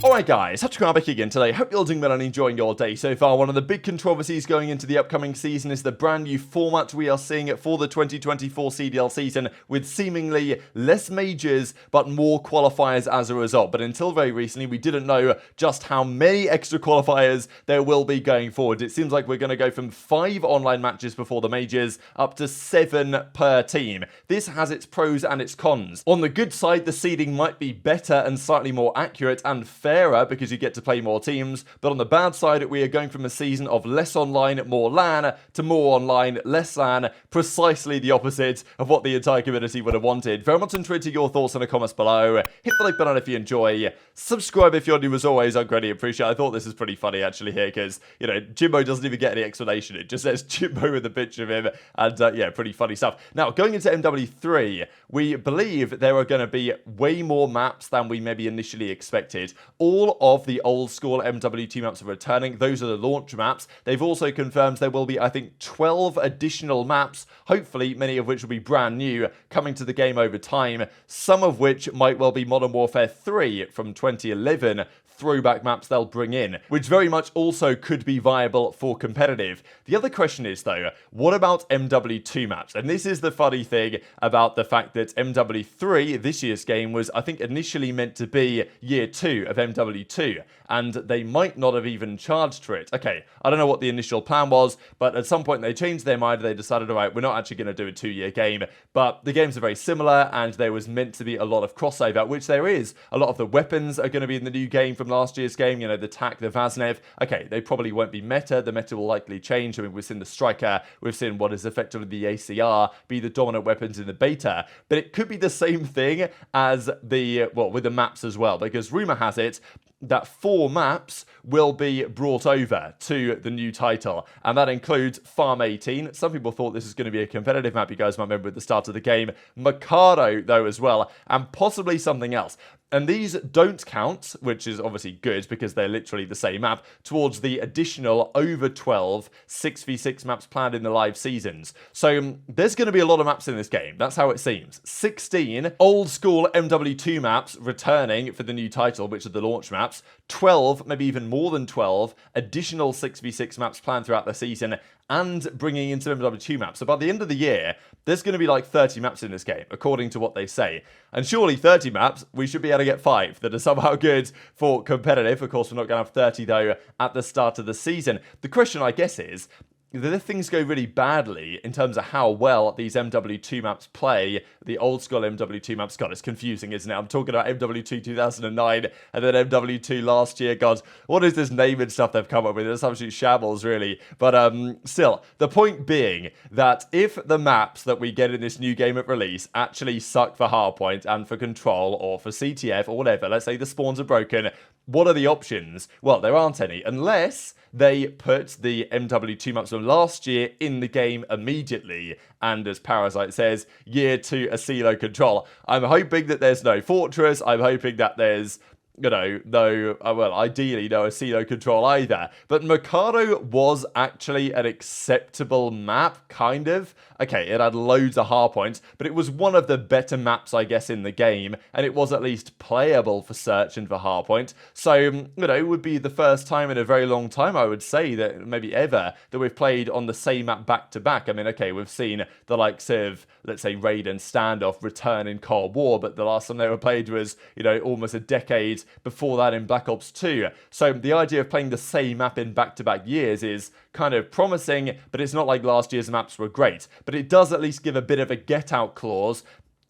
Alright guys, TacticalRab again today. Hope you're doing well and enjoying your day so far. One of the big controversies going into the upcoming season is the brand new format we are seeing for the 2024 CDL season, with seemingly less majors but more qualifiers as a result. But until very recently, we didn't know just how many extra qualifiers there will be going forward. It seems like we're going to go from 5 online matches before the majors up to 7 per team. This has its pros and its cons. On the good side, the seeding might be better and slightly more accurate and fairer because you get to play more teams, but on the bad side, we are going from a season of less online, more LAN, to more online, less LAN, precisely the opposite of what the entire community would have wanted. Very much intrigued to your thoughts in the comments below. Hit the like button if you enjoy. Subscribe if you're new as always, I'd greatly appreciate it. I thought this is pretty funny actually here because, you know, Jimbo doesn't even get any explanation. It just says Jimbo with a picture of him, and yeah, pretty funny stuff. Now, going into MWIII, we believe there are going to be way more maps than we maybe initially expected. All of the old school MWIII maps are returning. Those are the launch maps. They've also confirmed there will be, I think, 12 additional maps, hopefully many of which will be brand new, coming to the game over time, some of which might well be Modern Warfare 3 from 2011, throwback maps they'll bring in, which very much also could be viable for competitive. The other question is, though, what about MWIII maps? And this is the funny thing about the fact that MWIII, this year's game, was, I think, initially meant to be year 2 of MWIII, and they might not have even charged for it. Okay, I don't know what the initial plan was, but at some point they changed their mind. They decided, all right, we're not actually going to do a 2-year game, but the games are very similar, and there was meant to be a lot of crossover, which there is. A lot of the weapons are going to be in the new game from last year's game, you know, the TAC, the Vaznev. Okay, they probably won't be meta. The meta will likely change. I mean, we've seen the Striker, we've seen what is effectively the ACR be the dominant weapons in the beta, but it could be the same thing as the, well, with the maps as well, because rumor has it that 4 maps will be brought over to the new title, and that includes Farm 18. Some people thought this was going to be a competitive map, you guys might remember at the start of the game. Mikado, though, as well, and possibly something else. And these don't count, which is obviously good because they're literally the same map, towards the additional over 12 6v6 maps planned in the live seasons. So there's going to be a lot of maps in this game. That's how it seems. 16 old school MWIII maps returning for the new title, which are the launch maps. 12, maybe even more than 12, additional 6v6 maps planned throughout the season, and bringing in some MWIII maps. So by the end of the year, there's going to be like 30 maps in this game, according to what they say. And surely 30 maps, we should be able to get 5 that are somehow good for competitive. Of course, we're not going to have 30, though, at the start of the season. The question, I guess, is, if things go really badly in terms of how well these MWIII maps play, the old school MWIII maps, God, it's confusing, isn't it? I'm talking about MWIII 2009 and then MWIII last year. God, what is this name and stuff they've come up with? It's absolute shambles, really. But still, the point being that if the maps that we get in this new game at release actually suck for hardpoint and for control or for CTF or whatever, let's say the spawns are broken, what are the options? Well, there aren't any, unless they put the MWIII maps from last year in the game immediately. And as Parasite says, year 2 a CeeLo control. I'm hoping that there's no Fortress. I'm hoping that there's, you know, no, well, ideally no CeeLo control either. But Mikado was actually an acceptable map, kind of. Okay, it had loads of hardpoints, but it was one of the better maps, I guess, in the game, and it was at least playable for search and for hardpoint. So, you know, it would be the first time in a very long time, I would say, that maybe ever, that we've played on the same map back-to-back. I mean, okay, we've seen the likes of, let's say, Raid and Standoff return in Cold War, but the last time they were played was, you know, almost a decade before that in Black Ops 2. So the idea of playing the same map in back-to-back years is kind of promising, but it's not like last year's maps were great. But it does at least give a bit of a get-out clause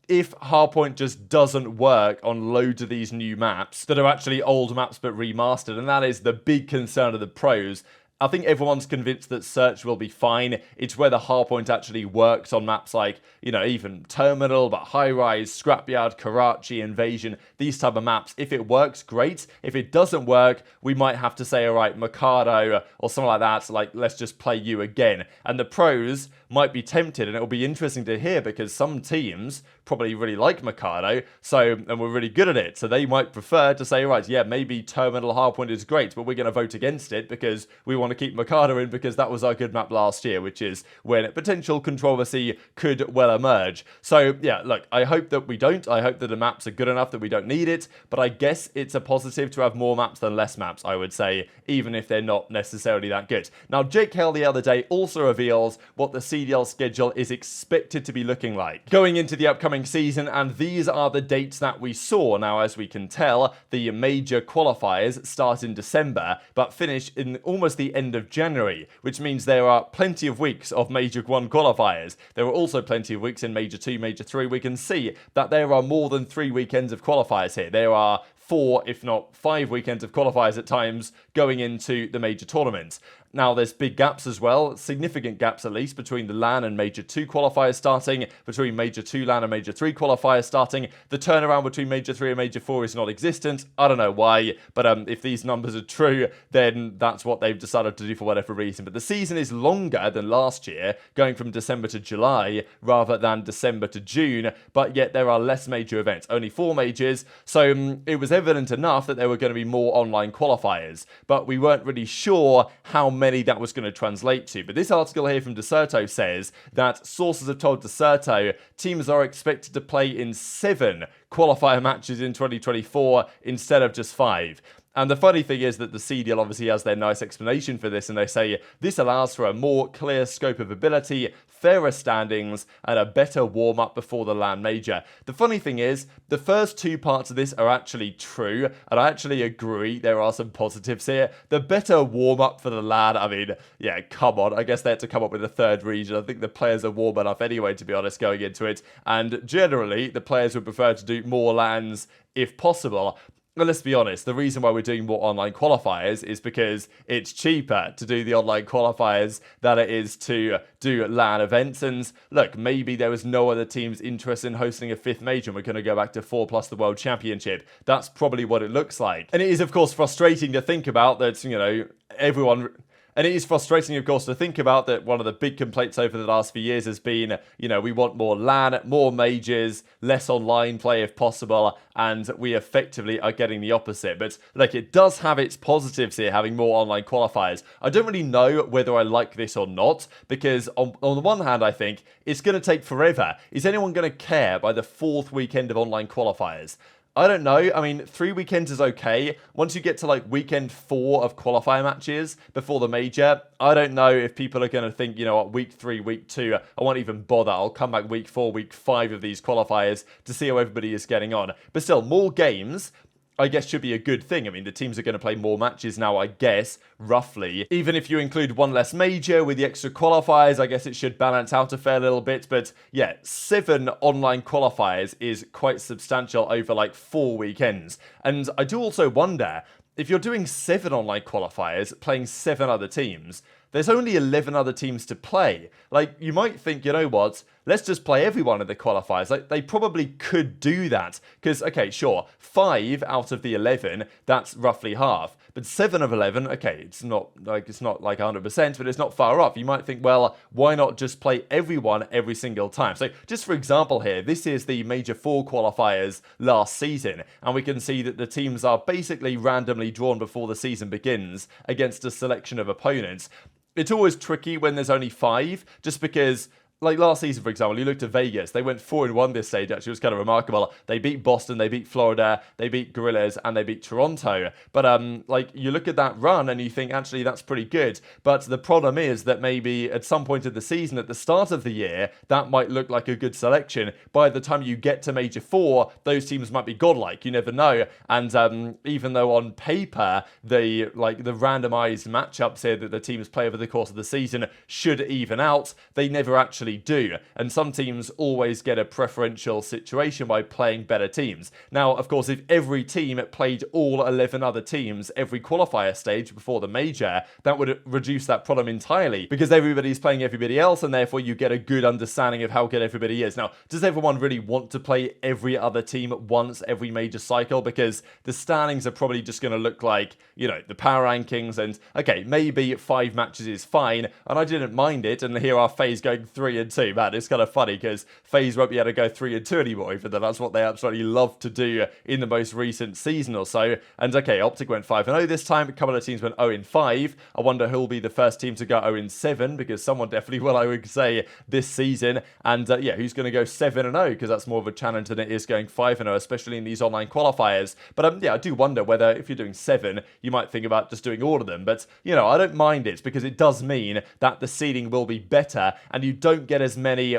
if hardpoint just doesn't work on loads of these new maps that are actually old maps but remastered. And that is the big concern of the pros. I think everyone's convinced that search will be fine. It's where the hardpoint actually works on maps like, you know, even Terminal, but High Rise, Scrapyard, Karachi, Invasion, these type of maps. If it works, great. If it doesn't work, we might have to say, all right, Mikado or something like that, so like, let's just play you again. And the pros, might be tempted, and it'll be interesting to hear because some teams probably really like Mikado, and we're really good at it, so they might prefer to say, right, yeah, maybe Terminal Hardpoint is great, but we're going to vote against it because we want to keep Mikado in because that was our good map last year, which is when potential controversy could well emerge. So yeah, look, I hope that we don't. I hope that the maps are good enough that we don't need it, but I guess it's a positive to have more maps than less maps, I would say, even if they're not necessarily that good. Now, Jake Hale the other day also reveals what the CDL schedule is expected to be looking like going into the upcoming season, and these are the dates that we saw. Now, as we can tell, the major qualifiers start in December, but finish in almost the end of January, which means there are plenty of weeks of Major 1 qualifiers. There are also plenty of weeks in Major 2, Major 3. We can see that there are more than 3 weekends of qualifiers here. There are 4, if not 5 weekends of qualifiers at times going into the major tournaments. Now, there's big gaps as well, significant gaps at least, between the LAN and Major 2 qualifiers starting, between Major 2 LAN and Major 3 qualifiers starting. The turnaround between Major 3 and Major 4 is not existent. I don't know why, but if these numbers are true, then that's what they've decided to do for whatever reason. But the season is longer than last year, going from December to July rather than December to June, but yet there are less major events, only 4 majors, so it was evident enough that there were going to be more online qualifiers, but we weren't really sure how many that was going to translate to. But this article here from Deserto says that sources have told Deserto teams are expected to play in 7 qualifier matches in 2024 instead of just 5. And the funny thing is that the CDL obviously has their nice explanation for this, and they say this allows for a more clear scope of ability, fairer standings, and a better warm-up before the LAN major. The funny thing is, the first 2 parts of this are actually true, and I actually agree there are some positives here. The better warm-up for the LAN, I mean, yeah, come on, I guess they had to come up with a 3rd region. I think the players are warm enough anyway, to be honest, going into it, and generally, the players would prefer to do more LANs if possible. But let's be honest, the reason why we're doing more online qualifiers is because it's cheaper to do the online qualifiers than it is to do LAN events. And look, maybe there was no other teams interested in hosting a 5th major and we're going to go back to 4 plus the World Championship. That's probably what it looks like. And it is, of course, frustrating to think about that, you know, everyone... And it is frustrating, of course, to think about that one of the big complaints over the last few years has been, you know, we want more LAN, more majors, less online play if possible, and we effectively are getting the opposite. But, like, it does have its positives here, having more online qualifiers. I don't really know whether I like this or not, because on the one hand, I think it's going to take forever. Is anyone going to care by the 4th weekend of online qualifiers? I don't know. I mean, 3 weekends is okay. Once you get to like weekend 4 of qualifier matches before the major, I don't know if people are going to think, you know what, week 3, week 2, I won't even bother. I'll come back week 4, week 5 of these qualifiers to see how everybody is getting on. But still, more games, I guess, should be a good thing. I mean, the teams are going to play more matches now, I guess, roughly. Even if you include 1 less major with the extra qualifiers, I guess it should balance out a fair little bit. But yeah, 7 online qualifiers is quite substantial over like 4 weekends. And I do also wonder, if you're doing 7 online qualifiers, playing 7 other teams, there's only 11 other teams to play. Like, you might think, you know what, let's just play everyone in the qualifiers. Like, they probably could do that. Because, okay, sure, 5 out of the 11, that's roughly half. But 7 of 11, okay, it's not like 100%, but it's not far off. You might think, well, why not just play everyone every single time? So, just for example here, this is the Major 4 qualifiers last season, and we can see that the teams are basically randomly drawn before the season begins against a selection of opponents. It's always tricky when there's only 5, just because, like last season, for example, you looked at Vegas. They went 4-1 this stage, actually. It was kind of remarkable. They beat Boston, they beat Florida, they beat Gorillas, and they beat Toronto. But, like, you look at that run and you think, actually, that's pretty good. But the problem is that maybe at some point of the season, at the start of the year, that might look like a good selection. By the time you get to Major 4, those teams might be godlike. You never know. And even though on paper, the randomized matchups here that the teams play over the course of the season should even out, they never actually actually do. And some teams always get a preferential situation by playing better teams. Now, of course, if every team played all 11 other teams every qualifier stage before the major, that would reduce that problem entirely, because everybody's playing everybody else, and therefore you get a good understanding of how good everybody is. Now, does everyone really want to play every other team once every major cycle? Because the standings are probably just going to look like, you know, the power rankings, and okay, maybe 5 matches is fine, and I didn't mind it, and here are FaZe going 3-2. Man, it's kind of funny because FaZe won't be able to go 3-2 anymore, even though that's what they absolutely love to do in the most recent season or so. And okay, OpTic went 5-0 this time, a couple of teams went 0-5. I wonder who'll be the first team to go 0-7, because someone definitely will, I would say, this season. And yeah, who's going to go 7-0, because that's more of a challenge than it is going 5-0, especially in these online qualifiers. But yeah, I do wonder whether if you're doing 7, you might think about just doing all of them. But, you know, I don't mind it, because it does mean that the seeding will be better, and you don't get as many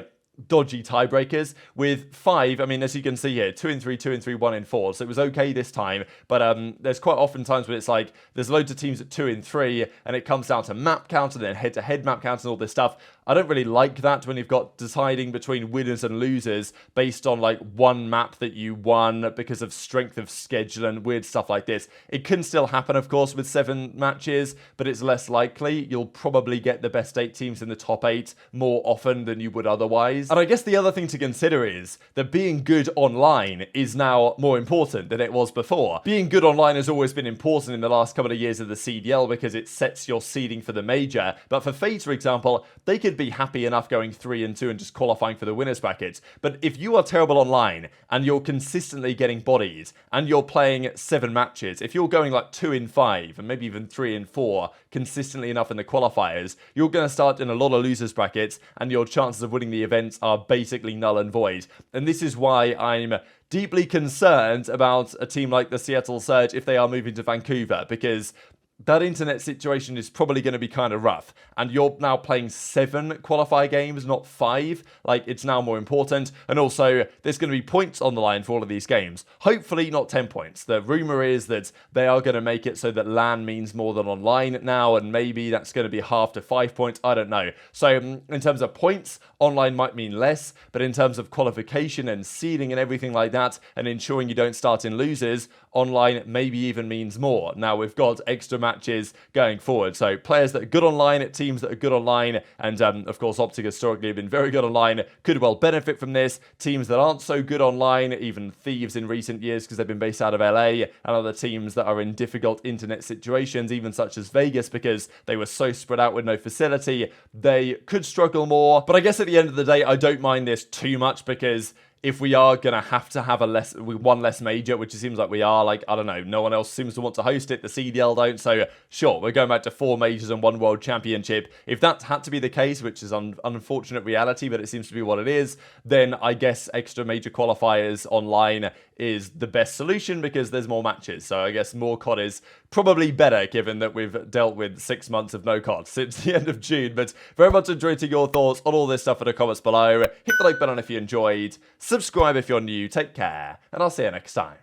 dodgy tiebreakers. With 5, I mean, as you can see here, 2-3, 2-3, 1-4. So it was okay this time, but there's quite often times when it's like there's loads of teams at 2-3, and it comes down to map count and then head-to-head map count and all this stuff. I don't really like that when you've got deciding between winners and losers based on like one map that you won because of strength of schedule and weird stuff like this. It can still happen, of course, with 7 matches, but it's less likely. You'll probably get the best 8 teams in the top 8 more often than you would otherwise. And I guess the other thing to consider is that being good online is now more important than it was before. Being good online has always been important in the last couple of years of the CDL because it sets your seeding for the major. But for FaZe, for example, they could be happy enough going 3-2 and just qualifying for the winners brackets. But if you are terrible online and you're consistently getting bodies and you're playing 7 matches, if you're going like 2-5 and maybe even 3-4 consistently enough in the qualifiers, you're going to start in a lot of losers brackets, and your chances of winning the events are basically null and void. And this is why I'm deeply concerned about a team like the Seattle Surge if they are moving to Vancouver, because that internet situation is probably going to be kind of rough. And you're now playing 7 qualifier games, not 5. Like, it's now more important. And also, there's going to be points on the line for all of these games. Hopefully not 10 points. The rumor is that they are going to make it so that LAN means more than online now, and maybe that's going to be half to 5 points. I don't know. So, in terms of points, online might mean less. But in terms of qualification and seeding and everything like that, and ensuring you don't start in losers, online maybe even means more. Now, we've got extra matches going forward. So players that are good online, teams that are good online, and of course OpTic historically have been very good online, could well benefit from this. Teams that aren't so good online, even Thieves in recent years because they've been based out of LA, and other teams that are in difficult internet situations, even such as Vegas because they were so spread out with no facility, they could struggle more. But I guess at the end of the day, I don't mind this too much, because if we are going to have one less major, which it seems like we are, like, I don't know, no one else seems to want to host it, the CDL don't, so sure, we're going back to 4 majors and 1 world championship. If that had to be the case, which is an unfortunate reality, but it seems to be what it is, then I guess extra major qualifiers online is the best solution because there's more matches. So I guess more COD is probably better, given that we've dealt with 6 months of no COD since the end of June. But very much enjoyed your thoughts on all this stuff in the comments below. Hit the like button if you enjoyed. Subscribe if you're new. Take care, and I'll see you next time.